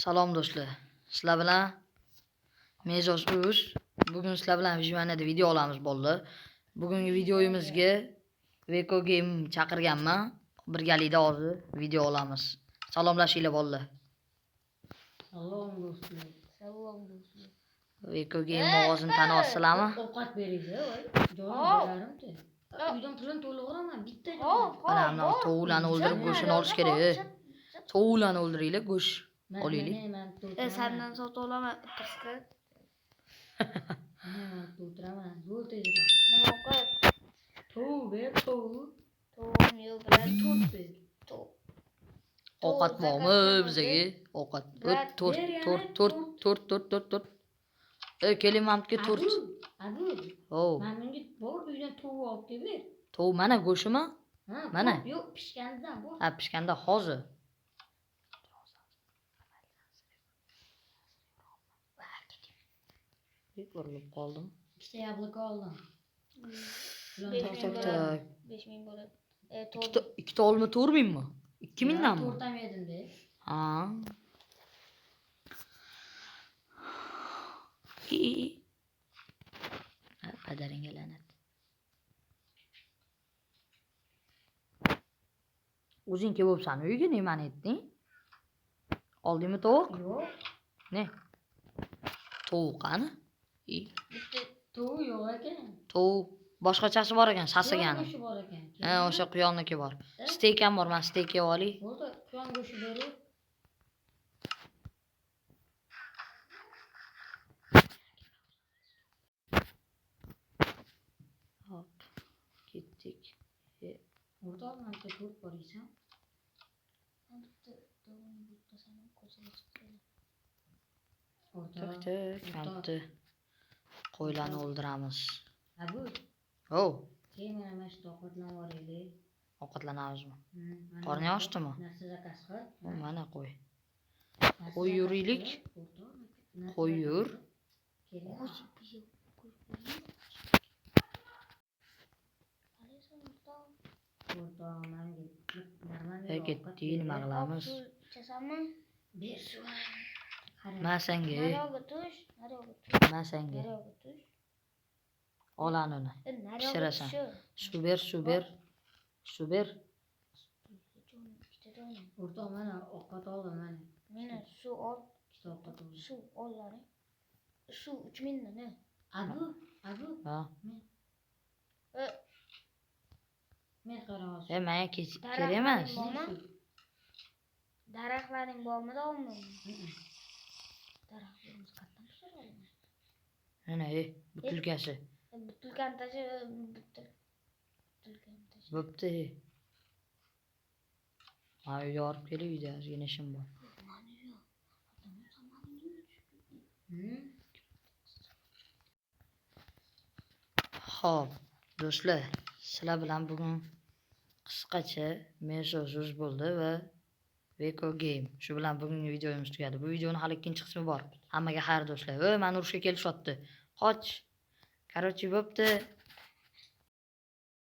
Salom do'stlar. Sizlar bilan Mezos Uz. Bugun sizlar bilan Vijuanada video olamiz bo'ldi. Bugungi videoyimizga Veko Game chaqirganman. Birgalikda hozir video olamiz. Salomlashinglar bo'ldi. Salom do'stlar. Salom do'stlar. Veko Game ovozini tanib olsizlarmi? Ovqat beringlar, voy. Jonim berarim-da. Uydan pulim to'lag'iraman, bitta jonim. Mana tovuqlarni o'ldirib go'shtini olish kerak. Tovuqlarni o'ldiringlar, go'sht olaylik. Senden sotib olaman, qisqa. Men to'tiraman, zo'r tezroq. Nima o'qib? Tovuq ber, tovuq. To'g'im yo'q bilan To'rt ber. Ovqat bormi bizga? Ovqat. To'rt. Keling mamtga to'rt. Abu. Oh. Menga bor uydan tovuq olib kelib ber. Tovuq mana go'shtimi? Mana. Yo'q, pishganidan bor. Ha, pishganda hozir. Ko'rilib qoldim. Ikkita yabloko oldim. 5000 bo'ladi. Ikkita olma 4000 mi? 2000 danmi? To'rtam yedim-da. Ha. Padaringga la'nat. O'zing kelibsan uyga nimani etding? Oldingmi tovuq? Yo'q. Ne? Tovuq qani? Bitta tovuq yo'q ekan. Tovuq boshqachasi bor ekan, sasagani. Go'shti bor ekan. Ha, o'sha quyonniki bor. Steak ham bor, men steak yeb olay. Bo'ldi, quyon go'shti berib. Hop. Ketdik. O'rtoq, menga to'rt bor ekan. Kampni qo'ylarni o'ldiramiz. Abu. Oh, Keyin mana shu ovqatlanib olaylik. ovqatlanamizmi? Qorning ochdimi? Narsa zakaz qil. Mana qo'y. Qo'y yuraylik. Qo'y yur. Ketdik, nima qilamiz? Chasanmi? Ber suv. Men senga, Naryoqqa tush. men senga. Olan uni. Pishirasan. Suv ber. O'rtoq, mana ovqat oldim mana. Mana suv ol. Ikkita ovqat oldim. Suv ollaring. Suv 3000 dan, ne? Abu. Ha. Men qaroq. Menga kerak emas. Daraxtlaring bormi, yo'qmi? Daraxtlarimiz qayerdan pishiradi? Mana, butulkasi. Butulkani tasha, Bo'pti. Mana uyga olib kelib, uyda ozgina ishim bor. Xo'p, do'stlar, sizlar bilan bugun qisqacha Mezos Uz bo'ldi va Veko Game. Shu bilan bugungi videomiz tugadi. Bu videoning hali ikkinchi qismi bor. Hammaga xayr do'stlar. Meni urushga kelishyapti. Qoch. Короче, bo'pti.